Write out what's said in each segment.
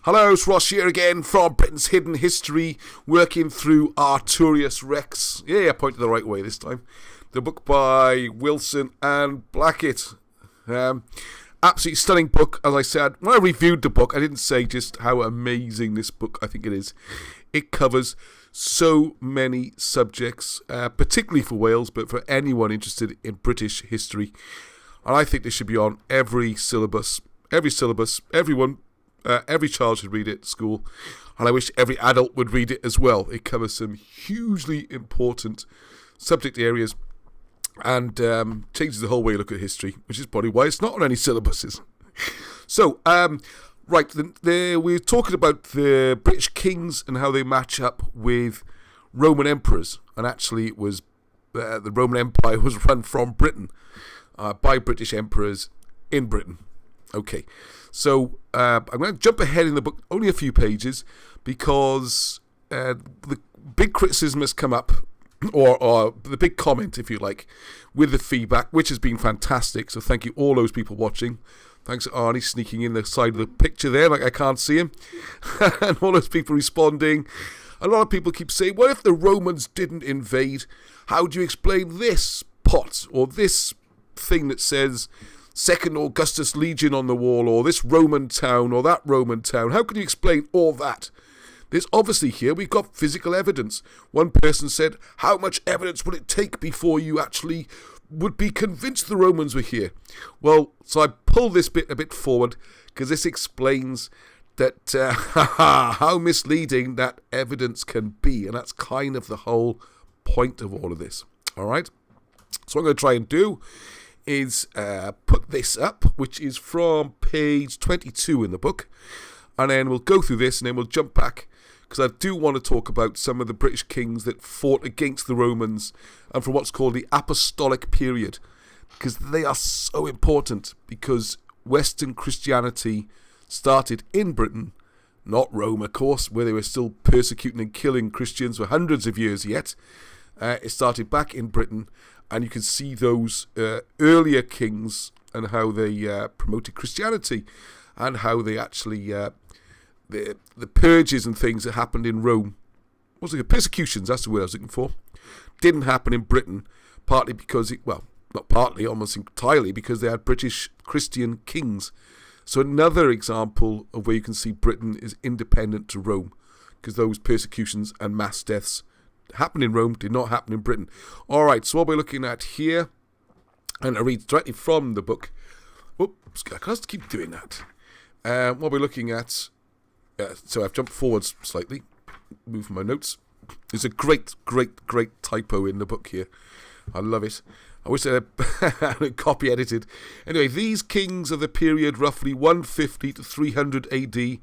Hello, it's Ross here again from Britain's Hidden History, working through Arturius Rex. Yeah, I pointed the right way this time. The book by Wilson and Blackett. Absolutely stunning book, as I said. When I reviewed the book, I didn't say just how amazing this book I think it is. It covers so many subjects, particularly for Wales, but for anyone interested in British history. And I think this should be on every syllabus, everyone. Every child should read it at school, and I wish every adult would read it as well. It covers some hugely important subject areas and changes the whole way you look at history, which is probably why it's not on any syllabuses. So, we're talking about the British kings and how they match up with Roman emperors, and actually it was the Roman Empire was run from Britain by British emperors in Britain. Okay, so I'm going to jump ahead in the book only a few pages because the big criticism has come up, or the big comment, if you like, with the feedback, which has been fantastic. So thank you all those people watching. Thanks to Arnie sneaking in the side of the picture there, like I can't see him. And all those people responding. A lot of people keep saying, what if the Romans didn't invade? How do you explain this pot or this thing that says Second Augustus Legion on the wall, or this Roman town, or that Roman town? How can you explain all that? There's obviously here, we've got physical evidence. One person said, how much evidence would it take before you actually would be convinced the Romans were here? Well, so I pull this bit a bit forward, because this explains that how misleading that evidence can be, and that's kind of the whole point of all of this. All right? So what I'm going to try and do is put this up, which is from page 22 in the book, and then we'll go through this and then we'll jump back, because I do want to talk about some of the British kings that fought against the Romans and from what's called the Apostolic period, because they are so important, because Western Christianity started in Britain, not Rome of course, where they were still persecuting and killing Christians for hundreds of years yet. It started back in Britain, and you can see those earlier kings and how they promoted Christianity, and how they actually the purges and things that happened in Rome, what was it, persecutions, that's the word I was looking for, didn't happen in Britain, partly because not partly, almost entirely because they had British Christian kings. So another example of where you can see Britain is independent to Rome, because those persecutions and mass deaths happened in Rome, did not happen in Britain. Alright, so what we're looking at here, and I read directly from the book. Oops, I can't keep doing that. What we're looking at, so I've jumped forwards slightly, moving my notes. There's a great typo in the book here. I love it. I wish I had it copy edited. Anyway, these kings of the period roughly 150 to 300 AD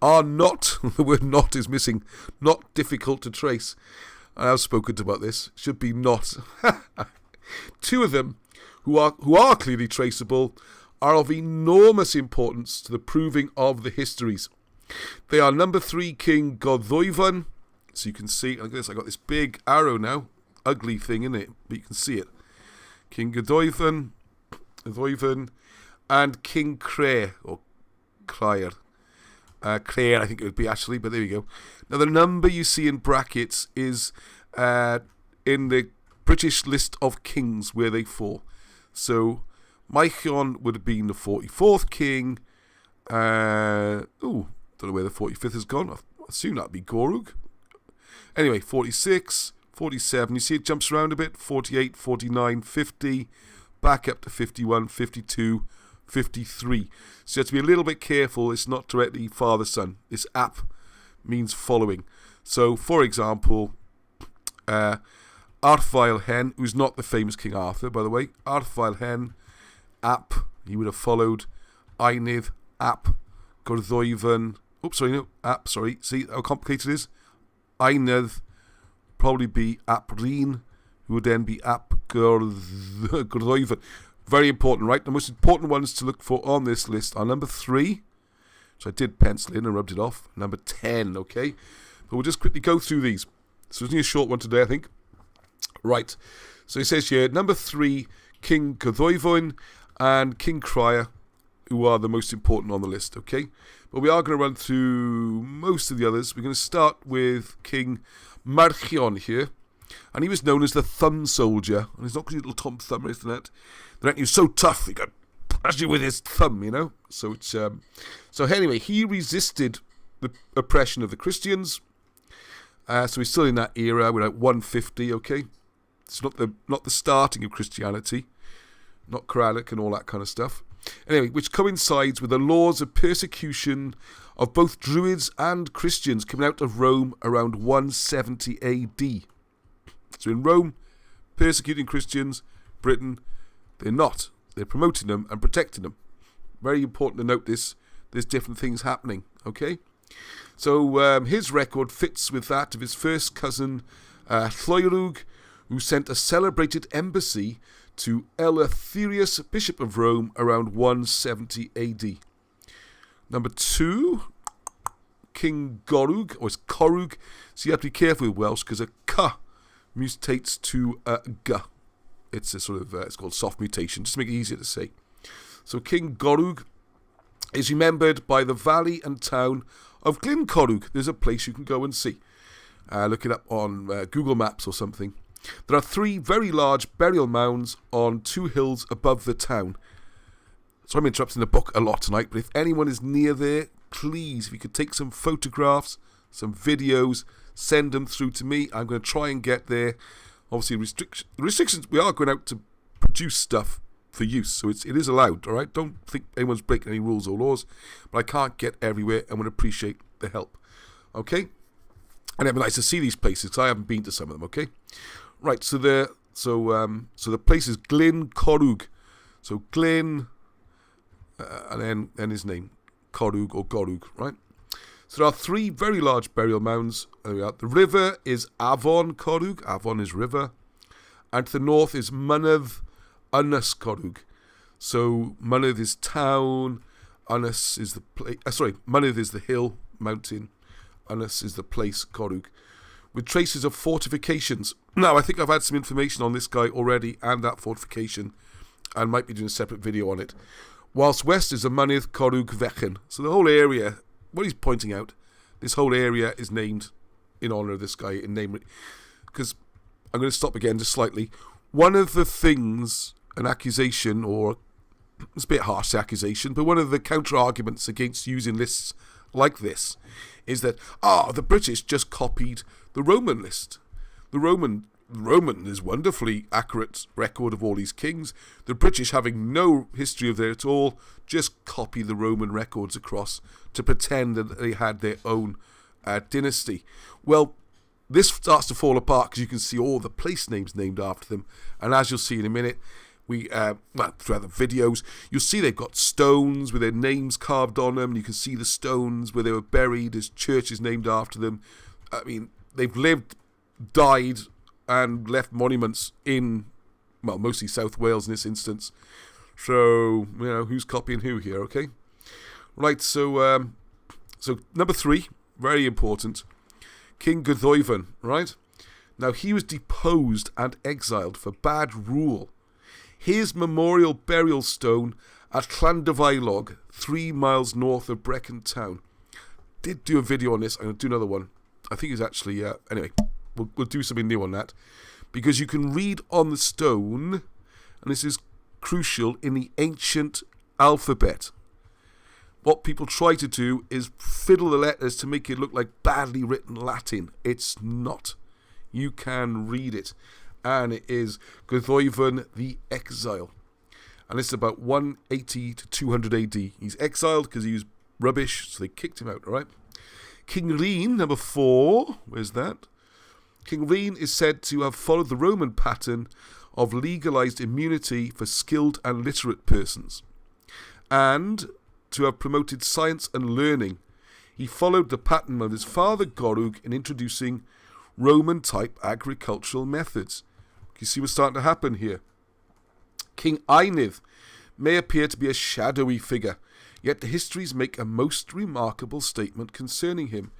are not, the word not is missing, not difficult to trace. I've spoken about this, should be not. Two of them, who are clearly traceable, are of enormous importance to the proving of the histories. They are number 3 King Godoivan. So you can see, I guess I got this big arrow now, ugly thing in it, but you can see it. King Godoivan, and King Clare, or Clare. Clare, I think it would be actually, but there you go. Now the number you see in brackets is in the British list of kings where they fall. So Maichon would have been the 44th king. Don't know where the 45th has gone. I assume that'd be Gorug. Anyway, 46, 47. You see it jumps around a bit. 48, 49, 50, back up to 51, 52. 53. So you have to be a little bit careful. It's not directly father-son. This ap means following. So, for example, Arthfael Hen, who's not the famous King Arthur, by the way. Arthfael Hen, ap, he would have followed Einydd, ap, Gordoivan. Ap, sorry. See how complicated it is? Einydd, probably be ap Rhin, who would then be ap Gordoivan. Very important, right? The most important ones to look for on this list are number 3, which I did pencil in and rubbed it off. Number 10, okay? But we'll just quickly go through these. So it's only a short one today, I think. Right. So it says here, number 3, King Godoivan and King Crier, who are the most important on the list, okay? But we are going to run through most of the others. We're going to start with King Marchion here. And he was known as the Thumb Soldier. And he's not because he's a little Tom Thumb or anything like that. That he was so tough, he could punch you with his thumb, you know? So it's so anyway, he resisted the oppression of the Christians. So he's still in that era. We're at 150, okay? It's not the starting of Christianity. Not Quranic and all that kind of stuff. Anyway, which coincides with the laws of persecution of both Druids and Christians coming out of Rome around 170 AD. So in Rome, persecuting Christians, Britain, they're not. They're promoting them and protecting them. Very important to note this. There's different things happening, okay? So his record fits with that of his first cousin, Llywrug, who sent a celebrated embassy to Eleutherius, Bishop of Rome, around 170 AD. Number 2, King Gorug, or it's Corug. So you have to be careful with Welsh because a K mutates to a G. It's a sort of, it's called soft mutation, just to make it easier to say. So King Gorug is remembered by the valley and town of Glyncorrwg. There's a place you can go and see. Look it up on Google Maps or something. There are 3 very large burial mounds on 2 hills above the town. So I'm interrupting the book a lot tonight, but if anyone is near there, please, if you could take some photographs, some videos, send them through to me. I'm going to try and get there. Obviously, restrictions, we are going out to produce stuff for use, so it is allowed, all right? Don't think anyone's breaking any rules or laws, but I can't get everywhere and would appreciate the help, okay? And it'd be nice to see these places, because I haven't been to some of them, okay? Right, so the place is Glyncorrwg. So Glyn, and then his name, Corrwg or Gorug, right? So there are 3 very large burial mounds. There we are. The river is Avon Corrwg. Avon is river. And to the north is Mynydd Ynys Corrwg. So Mynydd is town. Ynys is the place. Mynydd is the hill, mountain. Ynys is the place, Corrwg, with traces of fortifications. Now, I think I've had some information on this guy already and that fortification, and might be doing a separate video on it. Whilst west is the Mynydd Corrwg Fechan. So the whole area, what he's pointing out, this whole area is named in honour of this guy, in name, because I'm going to stop again just slightly. One of the things, an accusation, or it's a bit harsh accusation, but one of the counter-arguments against using lists like this is that, the British just copied the Roman list. The Roman is wonderfully accurate record of all these kings. The British, having no history of theirs at all, just copy the Roman records across to pretend that they had their own dynasty. Well, this starts to fall apart because you can see all the place names named after them. And as you'll see in a minute, throughout the videos, you'll see they've got stones with their names carved on them. You can see the stones where they were buried. There's churches named after them. I mean, they've lived, died, and left monuments in, mostly South Wales in this instance. So, who's copying who here, okay? Right, so number 3, very important, King Gwyddwyfyn, right? Now, he was deposed and exiled for bad rule. His memorial burial stone at Llandyfaelog, 3 miles north of Brecon town. Did do a video on this. I'm going to do another one. I think it's actually, anyway, we'll do something new on that. Because you can read on the stone, and this is crucial, in the ancient alphabet. What people try to do is fiddle the letters to make it look like badly written Latin. It's not. You can read it. And it is Gwyddwyfyn the Exile. And this is about 180 to 200 AD. He's exiled because he was rubbish, so they kicked him out, all right? King Rhyn, number 4, where's that? King Rhyn is said to have followed the Roman pattern of legalized immunity for skilled and literate persons, and to have promoted science and learning. He followed the pattern of his father Gorug in introducing Roman-type agricultural methods. You see what's starting to happen here. King Einydd may appear to be a shadowy figure, yet the histories make a most remarkable statement concerning him.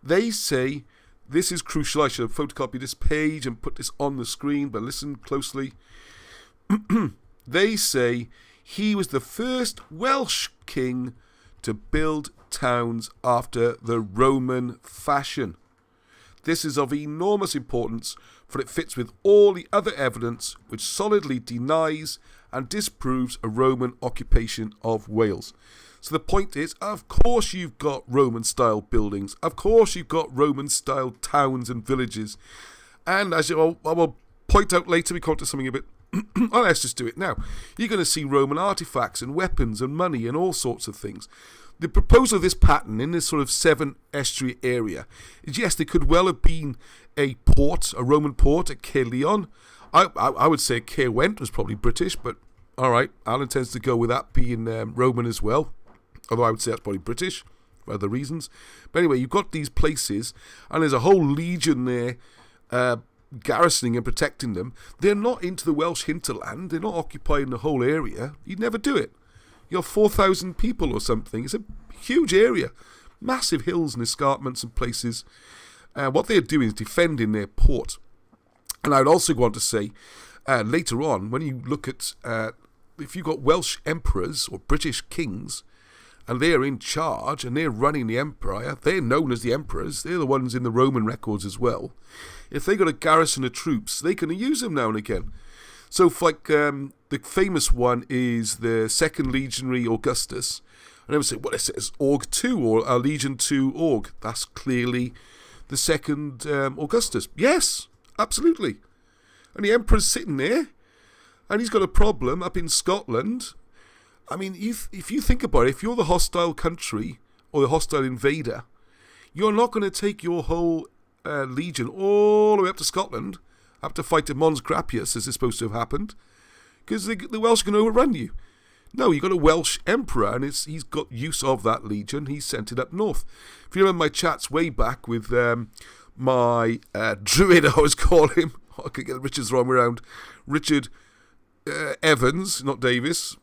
They say, this is crucial, I should have photocopied this page and put this on the screen, but listen closely. They say he was the first Welsh king to build towns after the Roman fashion. This is of enormous importance, for it fits with all the other evidence which solidly denies and disproves a Roman occupation of Wales. So the point is, of course you've got Roman-style buildings. Of course you've got Roman-style towns and villages. And as I will point out later, we come to something a bit... oh, let's just do it now. You're going to see Roman artifacts and weapons and money and all sorts of things. The proposal of this pattern in this sort of Severn estuary area is, yes, there could well have been a port, a Roman port at Caerleon. I would say Caerwent was probably British, but all right, Alan tends to go with that being Roman as well. Although I would say that's probably British for other reasons. But anyway, you've got these places, and there's a whole legion there garrisoning and protecting them. They're not into the Welsh hinterland. They're not occupying the whole area. You'd never do it. You're 4,000 people or something. It's a huge area. Massive hills and escarpments and places. What they're doing is defending their port. And I would also go on to say, later on, when you look at, if you've got Welsh emperors or British kings, and they're in charge, and they're running the empire, they're known as the emperors, they're the ones in the Roman records as well. If they've got a garrison of troops, they can use them now and again. So, like, the famous one is the Second Legionary Augustus. And they would say, well, it says Aug 2 or Legion 2 Aug. That's clearly the Second Augustus. Yes, absolutely. And the emperor's sitting there, and he's got a problem up in Scotland. I mean, if you think about it, if you're the hostile country or the hostile invader, you're not going to take your whole legion all the way up to Scotland, up to fight the Mons Grappius, as is supposed to have happened, because the Welsh can overrun you. No, you've got a Welsh emperor, and he's got use of that legion. He's sent it up north. If you remember my chats way back with my druid, I always call him, I could get Richard's wrong way around, Richard Evans, not Davis.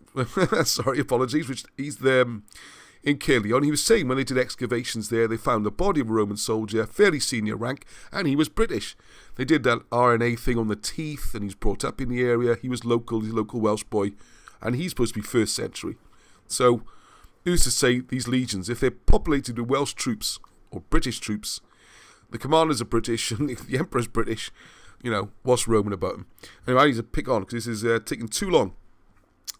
Sorry, apologies. He's in Caerleon. He was saying when they did excavations there, they found the body of a Roman soldier, fairly senior rank, and he was British. They did that RNA thing on the teeth, and he's brought up in the area. He was local, he's a local Welsh boy, and he's supposed to be 1st century. So, who's to say these legions, if they're populated with Welsh troops or British troops, the commanders are British, and the emperor's British, you know, what's Roman about them? Anyway, I need to pick on, because this is taking too long.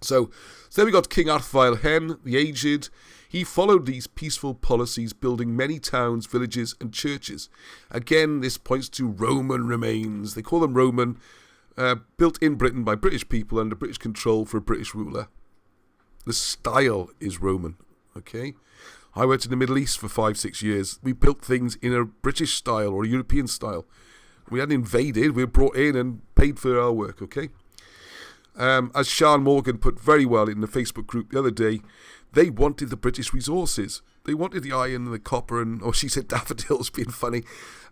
So then we got King Arthfael Hen, the Aged. He followed these peaceful policies, building many towns, villages, and churches. Again, this points to Roman remains. They call them Roman, built in Britain by British people under British control for a British ruler. The style is Roman, okay? I went to the Middle East for 5-6 years. We built things in a British style or a European style. We hadn't invaded, we were brought in and paid for our work, okay? As Sean Morgan put very well in the Facebook group the other day, they wanted the British resources. They wanted the iron and the copper and, or she said daffodils, being funny.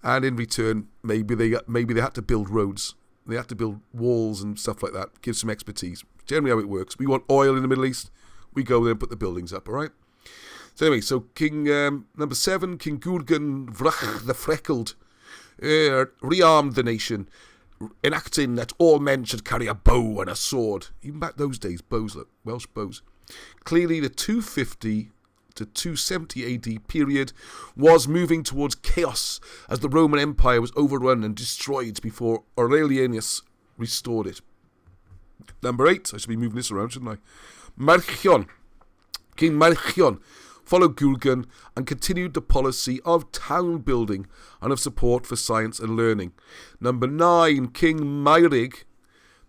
And in return, maybe they had to build roads. They had to build walls and stuff like that. Give some expertise. Generally how it works. We want oil in the Middle East. We go there and put the buildings up, all right? So anyway, so King, number 7, King Gwrgan Vrach the Freckled, rearmed the nation, enacting that all men should carry a bow and a sword. Even back those days, bows, look, Welsh bows. Clearly the 250 to 270 AD period was moving towards chaos as the Roman Empire was overrun and destroyed before Aurelianus restored it. Number 8, I should be moving this around, shouldn't I? Marchion. King Marchion followed Gwrgan and continued the policy of town building and of support for science and learning. Number 9, King Meirig,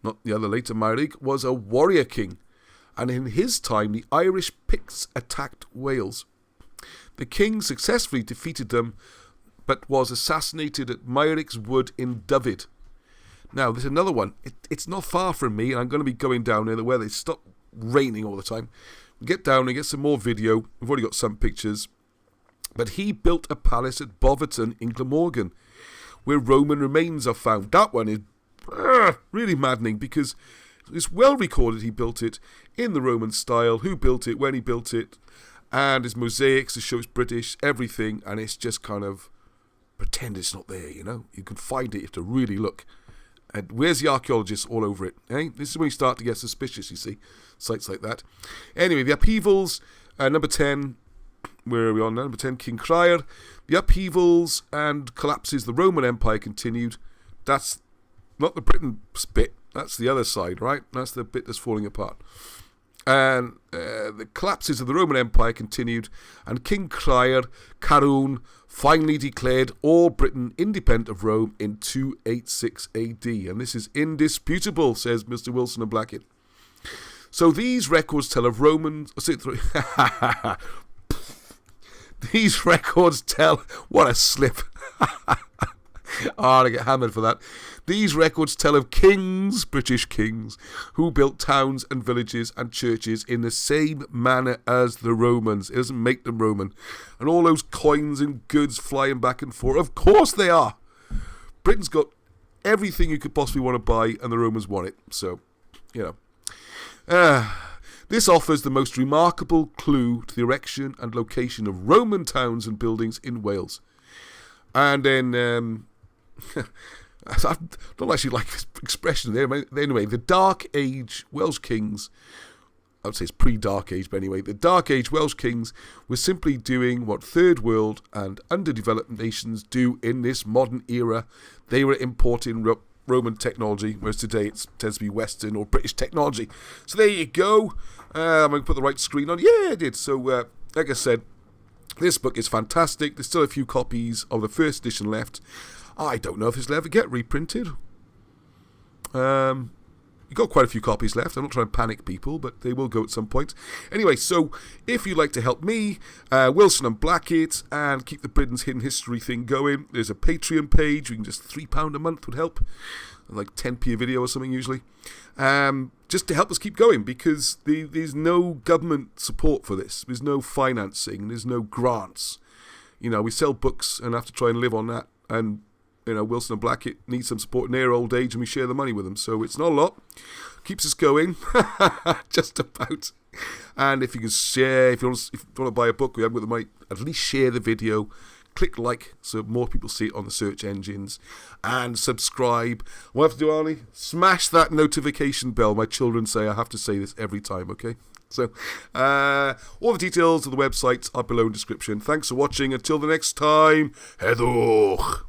not the other later Meirig, was a warrior king, and in his time the Irish Picts attacked Wales. The king successfully defeated them, but was assassinated at Meirig's Wood in Dyfed. Now, there's another one. It's not far from me, and I'm going to be going down there where they stop raining all the time. Get down and get some more video. We've already got some pictures. But he built a palace at Boverton in Glamorgan, where Roman remains are found. That one is really maddening, because it's well recorded he built it in the Roman style, who built it, when he built it, and there's mosaics to show it's British, everything, and it's just kind of pretend it's not there, you know. You can find it, you have to really look. And where's the archaeologists all over it? Eh? This is when you start to get suspicious, you see, sites like that. Anyway, the upheavals Number 10, where are we on now? Number 10, King Crier. The upheavals and collapses of the Roman Empire continued. That's not the Britain bit, that's the other side, right? That's the bit that's falling apart. And the collapses of the Roman Empire continued, and King Crier Carun finally declared all Britain independent of Rome in 286 AD. And this is indisputable, says Mr. Wilson and Blackett. So these records tell of Romans... These records tell... What a slip. I get hammered for that. These records tell of kings, British kings, who built towns and villages and churches in the same manner as the Romans. It doesn't make them Roman. And all those coins and goods flying back and forth. Of course they are. Britain's got everything you could possibly want to buy, and the Romans want it. So, you know. This offers the most remarkable clue to the erection and location of Roman towns and buildings in Wales. And then... I don't actually like this expression there. Anyway, the Dark Age Welsh kings, I would say it's pre-Dark Age, but anyway, the Dark Age Welsh kings were simply doing what Third World and underdeveloped nations do in this modern era. They were importing Roman technology, whereas today it tends to be Western or British technology. So there you go. I'm going to put the right screen on. Yeah, I did. So, like I said, this book is fantastic. There's still a few copies of the first edition left. I don't know if this will ever get reprinted. You've got quite a few copies left. I'm not trying to panic people, but they will go at some point. Anyway, so if you'd like to help me, Wilson and Blackett, and keep the Britain's Hidden History thing going, there's a Patreon page. You can just £3 a month would help. Like 10p a video or something usually. Just to help us keep going, because there's no government support for this. There's no financing. There's no grants. You know, we sell books and have to try and live on that. And you know, Wilson and Blackett need some support in their old age, and we share the money with them. So it's not a lot. Keeps us going, just about. And if you can share, if you want to buy a book, we have with the money, at least share the video. Click like so more people see it on the search engines. And subscribe. What I have to do, Arnie? Smash that notification bell. My children say I have to say this every time, okay? So, all the details of the website are below in the description. Thanks for watching. Until the next time, Heddwch.